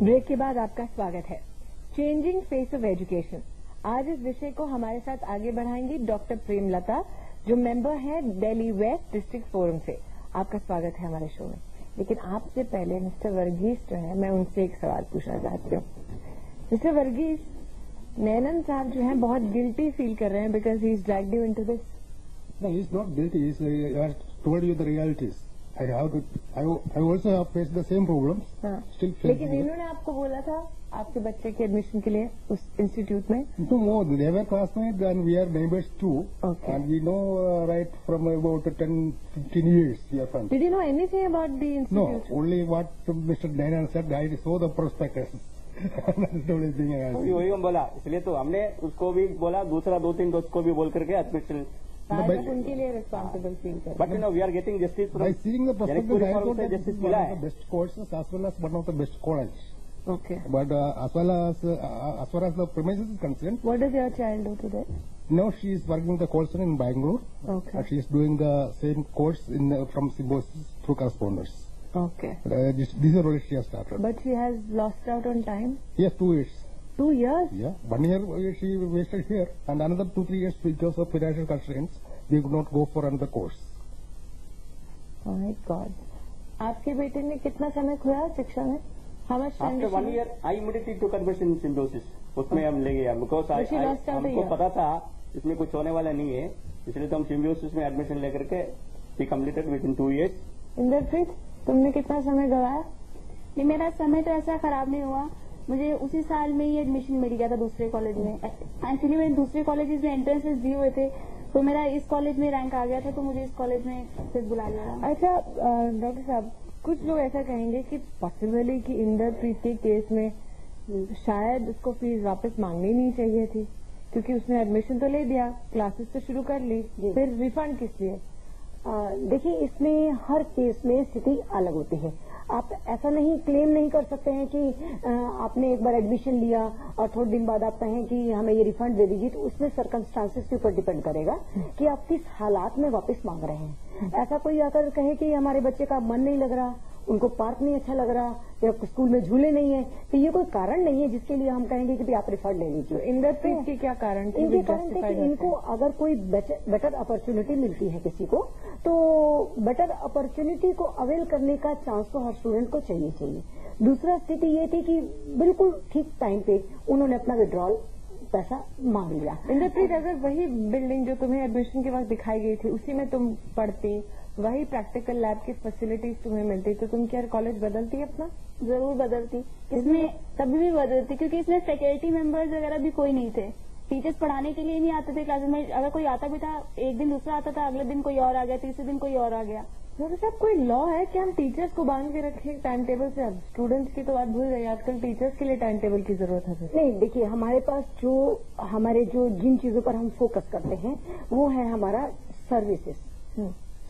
Break के बाद आपका स्वागत है। चेंजिंग फेस ऑफ एजुकेशन, आज इस विषय को हमारे साथ आगे बढ़ाएंगी डॉक्टर प्रेमलता, जो मेंबर है दिल्ली वेस्ट डिस्ट्रिक्ट फोरम से। आपका स्वागत है हमारे शो में। लेकिन आपसे पहले मिस्टर वर्गीस जो है, मैं उनसे एक सवाल पूछना चाहती हूँ। मिस्टर वर्गीस, नैनन साहब जो हैं बहुत गिल्टी फील कर रहे हैं because he is dragged you into this. No, he's not guilty. I have told you the realities. I also have faced the same problems. हाँ। Still facing लेकिन इन्होंने आपको बोला था आपके बच्चे के एडमिशन के लिए उस इंस्टीट्यूट में। No, they were classmates and we are neighbors too. Okay. And we know right from about 10-15 years we are friends. Did you know anything about the No, institute? only what Mr. Nayan said. I saw the prospectus. That's the only thing I have seen. वही हम बोला, इसलिए तो हमने उसको भी बोला, दूसरा 2-3 दोस्त को भी बोल करके एडमिशन। आज आप उनके लिए रिस्पॉन्सिबल फील कर। But no, we are getting justice By seeing the prospectus, I thought that this justice is मिला one of है। the best courses as well as one of the best college. Okay. But as far as the premises is concerned, What does your child do today? now she is working the call center in Bangalore. Okay. She is doing the same course from Symbiosis through correspondence. Okay. This is already she has started. But she has lost out on time. Yes, 2 years. 2 years? Yeah, 1 year she wasted here, and another 2-3 years because of financial constraints, we could not go for another course. Oh my God. आपके बेटे ने कितना समय खोया शिक्षा में? How much time? After 1 year, I immediately took admission in Symbiosis. उसमें हम ले गए, बिकॉज हमको पता था इसमें कुछ होने वाला नहीं है, इसलिए तो हम सिम्बियोसिस में एडमिशन लेकर के we completed within 2 years. Inderpreet, तुमने कितना समय गवाया? नहीं, मेरा समय तो ऐसा खराब नहीं हुआ। मुझे उसी साल में ही एडमिशन मिल गया था दूसरे कॉलेज में। एक्चुअली मैंने दूसरे कॉलेजेस में एंट्रेंसेस दिए हुए थे, तो मेरा इस कॉलेज में रैंक आ गया था, तो मुझे इस कॉलेज में फिर बुला लिया। अच्छा डॉक्टर साहब, कुछ लोग ऐसा कहेंगे कि पॉसिबली कि इंद्रप्रीत के केस में शायद उसको फीस वापस मांगनी नहीं चाहिए थी, क्योंकि उसने एडमिशन तो ले दिया, क्लासेस तो शुरू कर ली, फिर रिफंड किस लिए? देखिए, इसमें हर केस में स्थिति अलग होती है। आप ऐसा नहीं क्लेम नहीं कर सकते हैं कि आपने एक बार एडमिशन लिया और थोड़े दिन बाद आप कहें कि हमें ये रिफंड दे दीजिए, तो उसमें सर्कमस्टांसेस के ऊपर डिपेंड करेगा कि आप किस हालात में वापस मांग रहे हैं। ऐसा कोई आकर कहे कि हमारे बच्चे का मन नहीं लग रहा, उनको पार्क नहीं अच्छा लग रहा, या स्कूल में झूले नहीं है, तो ये कोई कारण नहीं है जिसके लिए हम कहेंगे कि आप रिफंड ले लीजिए। इंद्रप्रीत के क्या कारण थे? इनके कारण थे कि इनको अगर कोई बेटर अपॉर्चुनिटी मिलती है किसी को, तो बेटर अपॉर्चुनिटी को अवेल करने का चांस तो हर स्टूडेंट को चाहिए। दूसरा स्थिति ये थी कि बिल्कुल ठीक टाइम पे उन्होंने अपना विड्रॉल पैसा मांग लिया। इंद्रप्रीत, अगर वही बिल्डिंग जो तुम्हें एडमिशन के वक्त दिखाई गई थी उसी में तुम पढ़ती, वही प्रैक्टिकल लैब की फैसिलिटीज तुम्हें मिलती, तो तुम क्या कॉलेज बदलती अपना? जरूर बदलती, इसमें तभी भी बदलती, क्योंकि इसमें फैकल्टी मेंबर्स वगैरह भी कोई नहीं थे। टीचर्स पढ़ाने के लिए नहीं आते थे क्लासेस में। अगर कोई आता भी था, एक दिन दूसरा आता था, अगले दिन कोई और आ गया, तीसरे दिन कोई और आ गया। डॉक्टर साहब, कोई लॉ है कि हम टीचर्स को बांध के रखें टाइम टेबल से? अब स्टूडेंट्स की तो बात भूल गई, आजकल टीचर्स के लिए टाइम टेबल की जरूरत है। नहीं, देखिए, हमारे पास जो जिन चीजों पर हम फोकस करते हैं वो है हमारा सर्विसेज।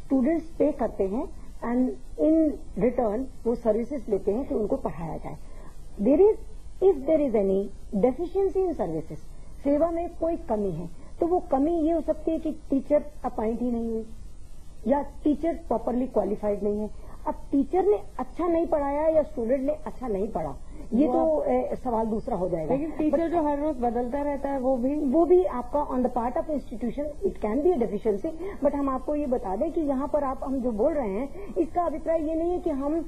स्टूडेंट्स पे करते हैं एंड इन रिटर्न वो सर्विसेज लेते हैं कि उनको पढ़ाया जाए। If there is any deficiency in services, सेवा में कोई कमी है, तो वो कमी ये हो सकती है कि टीचर अपॉइंट ही नहीं हुई, या टीचर प्रॉपरली क्वालिफाइड नहीं है। अब टीचर ने अच्छा नहीं पढ़ाया या स्टूडेंट ने अच्छा नहीं पढ़ा, ये तो सवाल दूसरा हो जाएगा। लेकिन टीचर जो हर रोज बदलता रहता है वो भी आपका on the part of institution it can be a deficiency. But हम आपको ये बता दें कि यहाँ पर हम जो बोल रहे हैं, इसका अभिप्राय ये नहीं है कि हम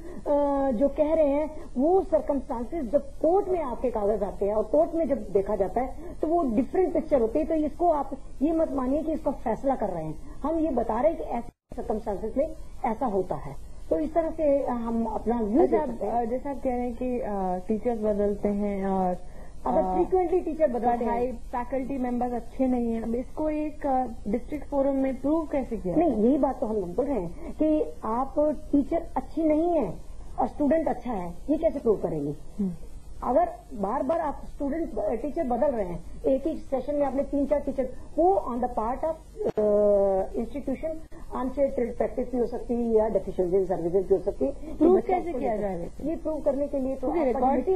जो कह रहे हैं वो सर्कमस्टांसेस जब कोर्ट में आपके कागज आते हैं और कोर्ट में जब देखा जाता है तो वो डिफरेंट पिक्चर होती है। तो इसको आप ये मत मानिए कि इसका फैसला कर रहे हैं, हम ये बता रहे हैं कि ऐसे सर्कमस्टांसेस में ऐसा होता है। तो इस तरह से हम अपना व्यू जैसे आप कह रहे हैं कि टीचर्स बदलते हैं और अगर फ्रीक्वेंटली टीचर बदलते हैं, फैकल्टी मेंबर्स अच्छे नहीं हैं, अब इसको एक डिस्ट्रिक्ट फोरम में प्रूव कैसे किया? नहीं, यही बात तो हम लोग बोल रहे हैं कि आप टीचर अच्छी नहीं है और स्टूडेंट अच्छा है, ये कैसे प्रूव करेंगे? अगर बार बार आप टीचर बदल रहे हैं, एक ही सेशन में आपने 3-4 टीचर, वो on the part of institution unset practice भी हो सकती है या डेफिशिएंसी सर्विसेज भी हो सकती है। प्रूव कैसे किया जाएगा? ये प्रूव करने के लिए तो रिकॉर्ड के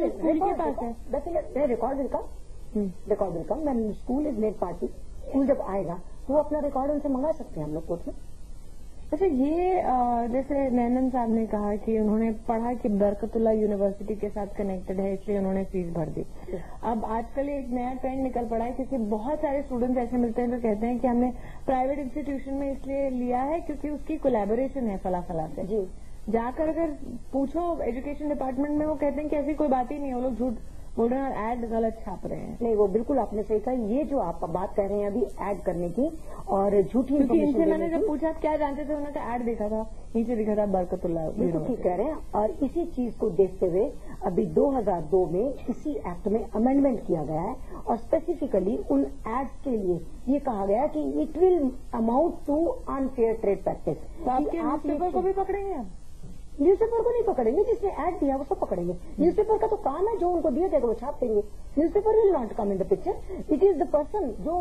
पास है, record will come when school is made party. School जब आएगा तो वो अपना रिकॉर्ड उनसे मंगा सकते हैं हम लोग कोर्ट में। अच्छा, ये जैसे नैनन साहब ने कहा कि उन्होंने पढ़ा कि बरकतुल्लाह यूनिवर्सिटी के साथ कनेक्टेड है, इसलिए उन्होंने फीस भर दी। अब आजकल एक नया ट्रेंड निकल पड़ा है, क्योंकि बहुत सारे स्टूडेंट्स ऐसे मिलते हैं जो कहते हैं कि हमने प्राइवेट इंस्टीट्यूशन में इसलिए लिया है क्योंकि उसकी कोलैबोरेशन है फला से। जी, जाकर अगर पूछो एजुकेशन डिपार्टमेंट में, वो कहते हैं कि ऐसी कोई बात ही नहीं है, वो लोग झूठ बोल रहे हैं और एड गलत छाप रहे हैं। नहीं, वो बिल्कुल आपने सही कहा। ये जो आप बात कर रहे हैं अभी ऐड करने की और झूठी क्योंकि इनसे मैंने जब पूछा क्या जानते थे, उन्होंने कहा ऐड देखा था, नीचे दिखा था बरकतुल्लाह। बिल्कुल ठीक कह रहे हैं। और इसी चीज को देखते हुए अभी 2002 में इसी एक्ट में अमेंडमेंट किया गया है और स्पेसिफिकली उन एड्स के लिए ये कहा गया कि it will amount to unfair trade practice. तो आपके न्यूज़पेपर को भी पकड़ेंगे आप? न्यूज़पेपर को नहीं पकड़ेंगे, जिसने ऐड दिया उसको पकड़ेंगे। न्यूज़पेपर का तो काम है, जो उनको दिया जाएगा वो छाप देंगे। Newspaper will not come in the picture, it is the person जो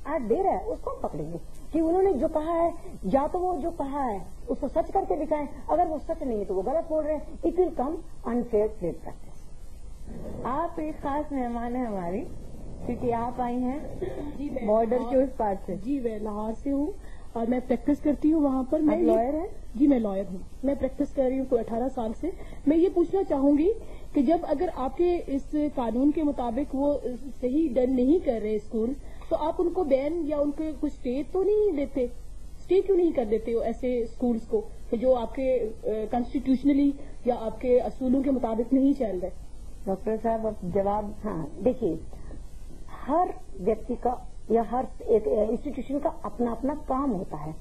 ऐड दे रहा है उसको हम पकड़ेंगे कि उन्होंने जो कहा है, या तो वो जो कहा है उसको सच करके दिखाएं, अगर वो सच नहीं है तो वो गलत बोल रहे हैं। It will come unfair trade practice. आप एक खास मेहमान है हमारी, क्योंकि आप आई हैं बॉर्डर के उस पार से। जी, मैं लाहौर से हूँ और मैं प्रैक्टिस करती हूँ वहाँ पर। मैं लॉयर है? जी, मैं लॉयर हूँ। मैं प्रैक्टिस कर रही हूँ 18 साल से। मैं ये पूछना चाहूंगी कि जब अगर आपके इस कानून के मुताबिक वो सही डन नहीं कर रहे स्कूल, तो आप उनको बैन या उनको कुछ स्टे तो नहीं देते? स्टे क्यों नहीं कर देते हो ऐसे स्कूल्स को जो आपके कॉन्स्टिट्यूशनली या आपके असूलों के मुताबिक नहीं चल रहे? डॉक्टर साहब, अब जवाब। हाँ, देखिए, हर व्यक्ति का या हर एक इंस्टीट्यूशन का अपना अपना काम होता है।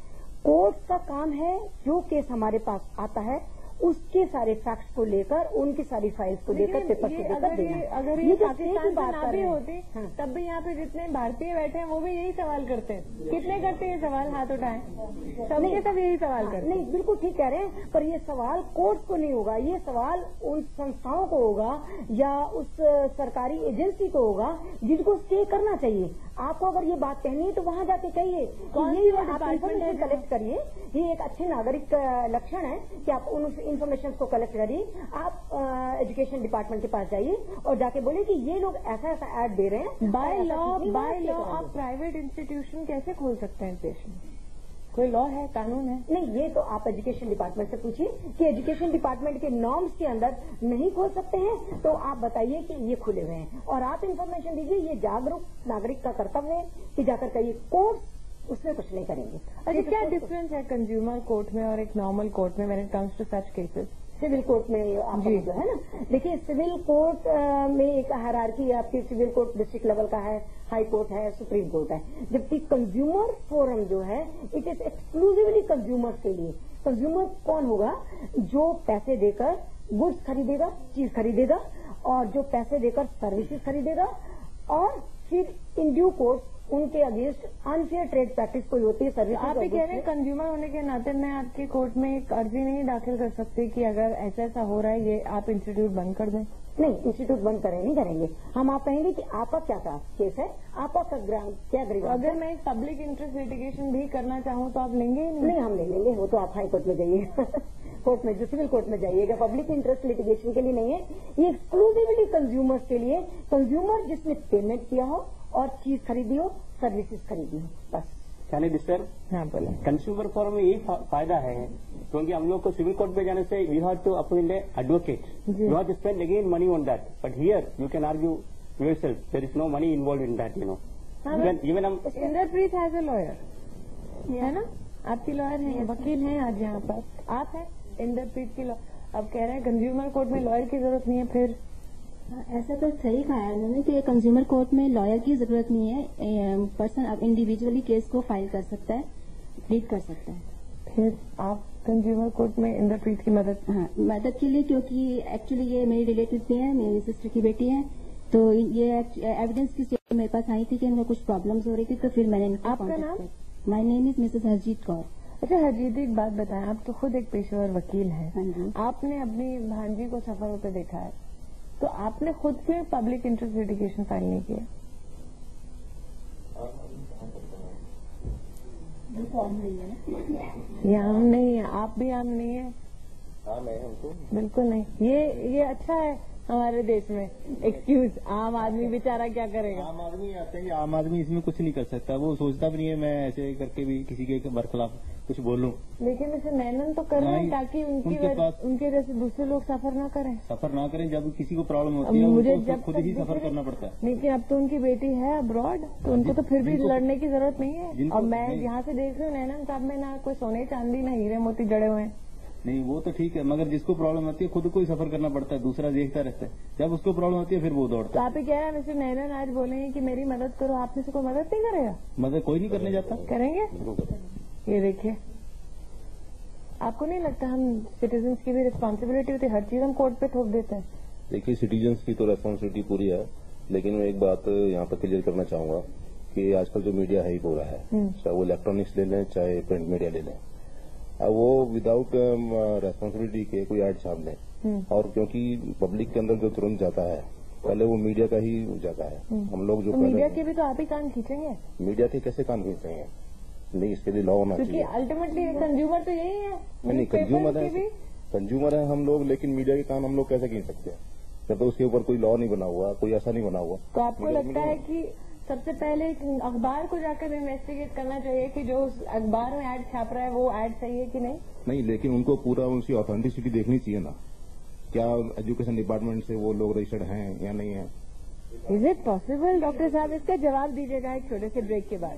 कोर्ट का काम है जो केस हमारे पास आता है उसके सारे फैक्ट्स को लेकर, उनकी सारी फाइल्स को लेकर पेपर से लेकर देना। अगर ये पाकिस्तान से ना भी होती तब भी यहाँ पे जितने भारतीय बैठे हैं वो भी यही सवाल करते हैं। कितने करते हैं ये सवाल? हाथ उठाएं। सबके सब यही सवाल करते हैं। नहीं, बिल्कुल ठीक कह रहे हैं, पर ये सवाल कोर्ट को नहीं होगा, ये सवाल उन संस्थाओं को होगा या उस सरकारी एजेंसी को होगा जिनको स्टे करना चाहिए। आपको अगर ये बात कहनी है तो वहां जाके कहिए, ये आप इन्फॉर्मेशन कलेक्ट करिए। ये एक अच्छे नागरिक का लक्षण है कि आप उन इन्फॉर्मेशन को कलेक्ट करिए। आप एजुकेशन डिपार्टमेंट के पास जाइए और जाके बोले कि ये लोग ऐसा ऐसा ऐड दे रहे हैं। बाय लॉ आप प्राइवेट इंस्टीट्यूशन कैसे खोल सकते हैं देश में? कोई लॉ है, कानून है? नहीं, ये तो आप एजुकेशन डिपार्टमेंट से पूछिए कि एजुकेशन डिपार्टमेंट के नॉर्म्स के अंदर नहीं खोल सकते हैं तो आप बताइए कि ये खुले हुए हैं और आप इन्फॉर्मेशन दीजिए। ये जागरूक नागरिक का कर्तव्य है कि जाकर कहिए। कोर्ट उसमें कुछ नहीं करेंगे। अच्छा, क्या डिफरेंस है कंज्यूमर कोर्ट में और एक नॉर्मल कोर्ट में when it comes to such cases? Civil court में आप जो है ना, देखिए, सिविल कोर्ट में एक हायरार्की है आपकी। सिविल कोर्ट डिस्ट्रिक्ट लेवल का है, हाई कोर्ट है, सुप्रीम कोर्ट है। जबकि कंज्यूमर फोरम जो है इट इज एक्सक्लूसिवली कंज्यूमर्स के लिए। कंज्यूमर कौन होगा? जो पैसे देकर गुड्स खरीदेगा, चीज खरीदेगा, और जो पैसे देकर सर्विसेज खरीदेगा, और फिर इन ड्यू कोर्स उनके अगेंस्ट अनफेयर ट्रेड प्रैक्टिस कोई होती है सर्विस। आप ये कह रहे हैं कंज्यूमर होने के नाते मैं आपके कोर्ट में एक अर्जी नहीं दाखिल कर सकती कि अगर ऐसा ऐसा हो रहा है ये आप इंस्टीट्यूट बंद कर दें? नहीं, इंस्टीट्यूट बंद करें नहीं करेंगे हम। आप कहेंगे कि आपका क्या केस है, आपका क्या ग्रीवेंस। अगर मैं एक पब्लिक इंटरेस्ट लिटिगेशन भी करना चाहूँ तो आप लेंगे ही नहीं? हम नहीं लेंगे, वो तो आप हाई कोर्ट में जाइए कोर्ट में, जो सिविल कोर्ट में जाइएगा। पब्लिक इंटरेस्ट लिटिगेशन के लिए नहीं है ये, एक्सक्लूसिवली कंज्यूमर्स के लिए। कंज्यूमर जिसने पेमेंट किया हो और चीज खरीदी हो, सर्विसेज खरीदी हो, बस। Can I disturb? हाँ, बोले। कंज्यूमर फोरम में यही फायदा है क्योंकि हम लोग को सिविल कोर्ट में जाने से we have to appoint a advocate, you have to spend again money on that, but here you can argue yourself, there is no money involve in that, you know. Even हम Inderpreet has a lawyer, है ना? आपकी lawyer है, वकील हैं आज यहाँ पर, आप हैं इंद्रप्रीत की लॉयर। अब कह रहे हैं कंज्यूमर कोर्ट में लॉयर की जरूरत नहीं है। फिर ऐसा तो सही कहा है उन्होंने कि कंज्यूमर कोर्ट में लॉयर की जरूरत नहीं है। पर्सन अब इंडिविजुअली केस को फाइल कर सकता है, प्लीड कर सकता है। फिर आप कंज्यूमर कोर्ट में इंद्रप्रीत की मदद के लिए, क्योंकि एक्चुअली ये मेरी रिलेटिव भी है, मेरी सिस्टर की बेटी है, तो ये एविडेंस की स्टेट मेरे पास आई थी कि इनको कुछ प्रॉब्लम्स हो रही थी, तो फिर मैंने। आपका नाम? My name is Mrs Harjeet Kaur. अच्छा हरजीत, एक बात बताएं, आप तो खुद एक पेशेवर वकील हैं। हाँ जी। आपने अपनी भांजी को सफर होते देखा है, तो आपने खुद क्यों पब्लिक इंटरेस्ट लिटिगेशन फाइल नहीं किया? ये आम नहीं है, आप भी आम नहीं है। हाँ, मैं हमको बिल्कुल नहीं। ये अच्छा है हमारे देश में। एक्सक्यूज, आम आदमी बेचारा क्या करेगा? आम आदमी आते हैं, आम आदमी इसमें कुछ नहीं कर सकता, वो सोचता भी नहीं है मैं ऐसे करके भी किसी के बरखिलाफ कुछ बोलूं। लेकिन इसे नैनन तो कर रहे हैं ताकि उनके जैसे दूसरे लोग सफर ना करें। सफर ना करें, जब किसी को प्रॉब्लम होती है मुझे उनको जब खुद ही सफर करना पड़ता है। लेकिन अब तो उनकी बेटी है अब्रॉड, तो उनको तो फिर भी लड़ने की जरूरत नहीं है। और मैं यहाँ से देख रही हूँ नैनन साहब में ना कोई सोने चांदी ना हीरे मोती जड़े हुए हैं। नहीं वो तो ठीक है, मगर जिसको प्रॉब्लम होती है खुद को ही सफर करना पड़ता है, दूसरा देखता रहता है। जब उसको प्रॉब्लम होती है फिर वो दौड़ता है। तो आप ही कह रहे हैं मिस्टर नैनन आज बोले हैं कि मेरी मदद करो, आप में से कोई मदद नहीं करेगा? मदद कोई नहीं करने जाता। करेंगे? ये देखिए, आपको नहीं लगता हम सिटीजन्स की भी रिस्पॉन्सिबिलिटी होती है, हर चीज हम कोर्ट पे थोप देते हैं? देखिए सिटीजन्स की तो रेस्पॉन्सिबिलिटी पूरी है, लेकिन मैं एक बात यहाँ पर क्लियर करना चाहूंगा कि आजकल जो मीडिया है ही पूरा है, चाहे वो इलेक्ट्रॉनिक्स ले लें चाहे प्रिंट मीडिया ले लें, अब वो विदाउट रेस्पॉन्सिबिलिटी के कोई ऐड छाप दें, और क्योंकि पब्लिक के अंदर जो तुरंत जाता है पहले वो मीडिया का ही जाता है। हम लोग जो मीडिया के भी तो आप ही कान खींचेंगे। मीडिया के कैसे कान खींचेंगे? नहीं, इसके लिए लॉ होना चाहिए, क्योंकि अल्टीमेटली कंज्यूमर तो यही है। नहीं कंज्यूमर है हम लोग, लेकिन मीडिया के कान हम लोग कैसे खींच सकते हैं जब तो उसके ऊपर कोई लॉ नहीं बना हुआ, कोई ऐसा नहीं बना हुआ। तो आपको लगता है कि सबसे पहले अखबार को जाकर इन्वेस्टिगेट करना चाहिए कि जो उस अखबार में ऐड छाप रहा है वो ऐड सही है कि नहीं? नहीं, लेकिन उनको पूरा उसकी ऑथेंटिसिटी देखनी चाहिए ना, क्या एजुकेशन डिपार्टमेंट से वो लोग रजिस्टर्ड हैं या नहीं है। Is it possible? डॉक्टर साहब इसका जवाब दीजिएगा एक छोटे से ब्रेक के बाद।